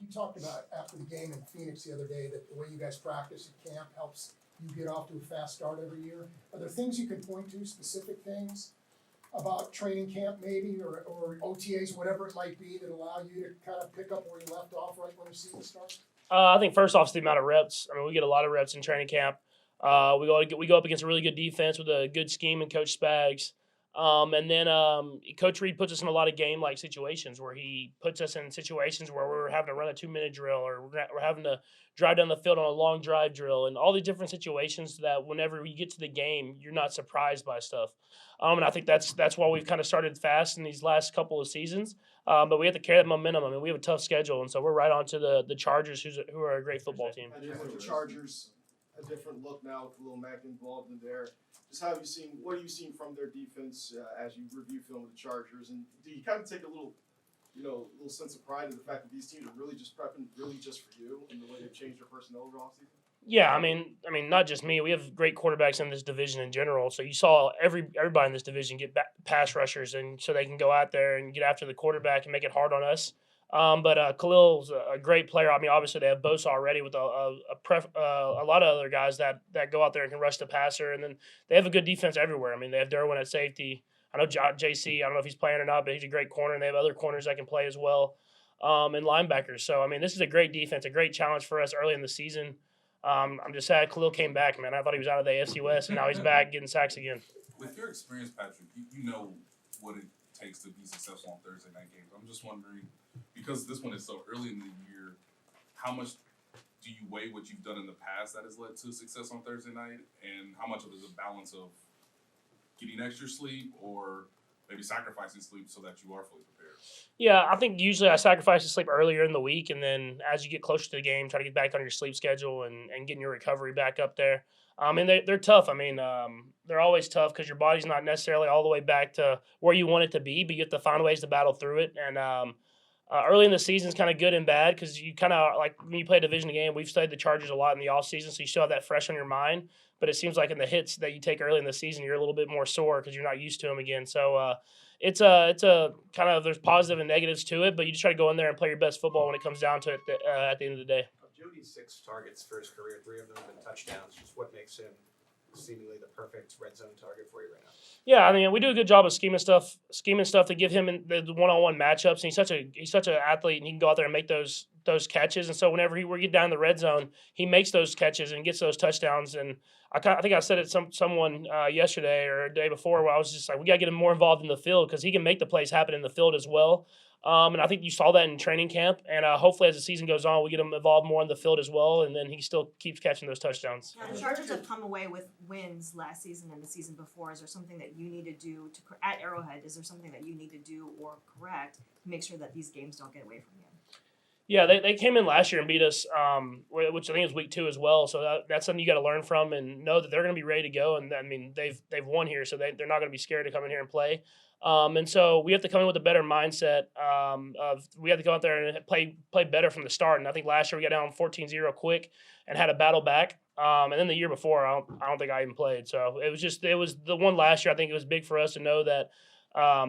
you talked about after the game in Phoenix the other day that the way you guys practice at camp helps you get off to a fast start every year. Are there things you can point to, specific things about training camp maybe, or OTAs, whatever it might be, that allow you to kind of pick up where you left off right when the season starts? I think first off is the amount of reps. I mean, we get a lot of reps in training camp. We go up against a really good defense with a good scheme and Coach Spags. And then Coach Reed puts us in a lot of game-like situations where he puts us in situations where we're having to run a 2-minute drill, or we're having to drive down the field on a long drive drill, and all the different situations that whenever you get to the game, you're not surprised by stuff. And I think that's why we've kind of started fast in these last couple of seasons. But we have to carry that momentum. I mean, we have a tough schedule, and so we're right on to the Chargers, who are a great football team. And the Chargers, a different look now with Khalil Mack involved in there. Just what have you seen from their defense as you review film with the Chargers? And do you kind of take a little sense of pride in the fact that these teams are really just prepping really just for you and the way they've changed their personnel over offseason? Yeah, I mean, not just me. We have great quarterbacks in this division in general. So you saw everybody in this division get pass rushers, and so they can go out there and get after the quarterback and make it hard on us. But Khalil's a great player. I mean, obviously they have Bosa already with a lot of other guys that go out there and can rush the passer, and then they have a good defense everywhere. I mean, they have Derwin at safety. I know JC. I don't know if he's playing or not, but he's a great corner, and they have other corners that can play as well, and linebackers. So I mean, this is a great defense, a great challenge for us early in the season. I'm just sad Khalil came back, man. I thought he was out of the AFC West, and now he's back getting sacks again. With your experience, Patrick, you know what it takes to be successful on Thursday night games. I'm just wondering, because this one is so early in the year, how much do you weigh what you've done in the past that has led to success on Thursday night, and how much of it is a balance of getting extra sleep or maybe sacrificing sleep so that you are fully prepared? Yeah, I think usually I sacrifice the sleep earlier in the week, and then as you get closer to the game, try to get back on your sleep schedule and getting your recovery back up there. And they're tough. I mean, they're always tough because your body's not necessarily all the way back to where you want it to be, but you have to find ways to battle through it. And early in the season is kind of good and bad because you kind of, like when you play a division game, we've studied the Chargers a lot in the offseason, so you still have that fresh on your mind. But it seems like in the hits that you take early in the season, you're a little bit more sore because you're not used to them again. So it's a kind of, there's positive and negatives to it, but you just try to go in there and play your best football when it comes down to it at the end of the day. Of Jody's 6 targets for his career, 3 of them have been touchdowns. Just what makes him seemingly the perfect red zone target for you right now? Yeah, I mean, we do a good job of scheming stuff to give him the one-on-one matchups. And he's such an athlete, and he can go out there and make those catches. And so whenever we get down in the red zone, he makes those catches and gets those touchdowns. And I think I said it to someone yesterday or a day before where I was just like, we got to get him more involved in the field because he can make the plays happen in the field as well. And I think you saw that in training camp. And hopefully as the season goes on, we get him involved more in the field as well. And then he still keeps catching those touchdowns. Yeah, the Chargers have come away with wins last season and the season before. Is there something that you need to do at Arrowhead? Is there something that you need to do or correct to make sure that these games don't get away from you? Yeah, they came in last year and beat us, which I think is week 2 as well. So that's something you got to learn from and know that they're going to be ready to go. And I mean, they've won here, so they're not going to be scared to come in here and play. And so we have to come in with a better mindset of we have to go out there and play better from the start. And I think last year we got down 14-0 quick and had a battle back. And then the year before, I don't think I even played. So it was the one last year. I think it was big for us to know that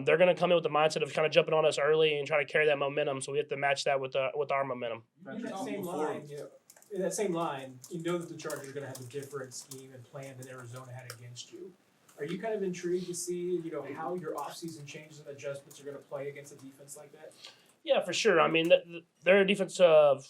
they're going to come in with the mindset of kind of jumping on us early and trying to carry that momentum. So we have to match that with our momentum. In that same line, you know that the Chargers are going to have a different scheme and plan than Arizona had against you. Are you kind of intrigued to see, how your offseason changes and adjustments are going to play against a defense like that? Yeah, for sure. I mean, their defensive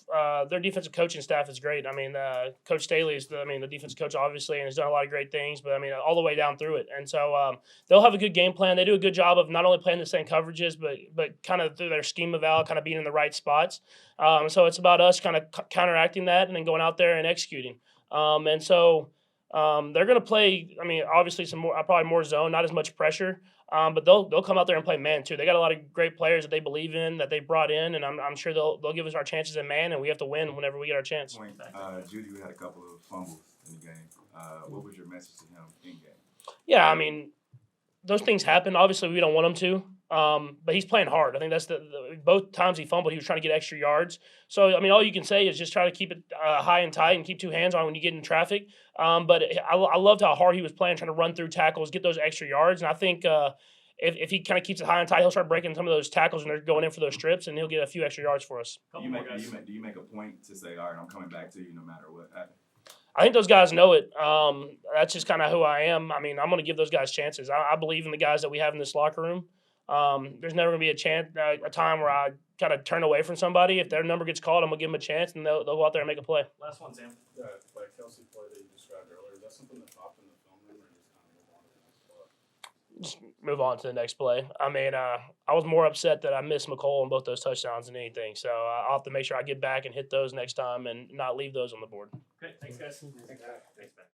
coaching staff is great. I mean, Coach Staley is the defensive coach, obviously, and has done a lot of great things. But I mean, all the way down through it, and so they'll have a good game plan. They do a good job of not only playing the same coverages, but kind of through their scheme eval, kind of being in the right spots. So it's about us kind of counteracting that and then going out there and executing. And so they're going to play. I mean, obviously probably more zone, not as much pressure. But they'll come out there and play man too. They got a lot of great players that they believe in, that they brought in, and I'm sure they'll give us our chances in man, and we have to win whenever we get our chance. Judy had a couple of fumbles in the game. What was your message to him in game? Yeah, I mean, those things happen. Obviously, we don't want him to, but he's playing hard. I think that's both times he fumbled, he was trying to get extra yards. So, I mean, all you can say is just try to keep it high and tight and keep 2 hands on when you get in traffic. But I loved how hard he was playing, trying to run through tackles, get those extra yards. And I think if he kind of keeps it high and tight, he'll start breaking some of those tackles when they're going in for those strips, and he'll get a few extra yards for us. Do you make a point to say, all right, I'm coming back to you no matter what happens? I think those guys know it. That's just kind of who I am. I mean, I'm going to give those guys chances. I believe in the guys that we have in this locker room. There's never going to be a time where I kind of turn away from somebody. If their number gets called, I'm going to give them a chance, and they'll go out there and make a play. Last one, Sam. That Kelsey play that you described earlier, is that something that's popped in the film room, or just kind of move on to the next play? Just move on to the next play. I mean, I was more upset that I missed McCole on both those touchdowns than anything. So I'll have to make sure I get back and hit those next time and not leave those on the board. Okay, thanks, guys. Thanks, Ben.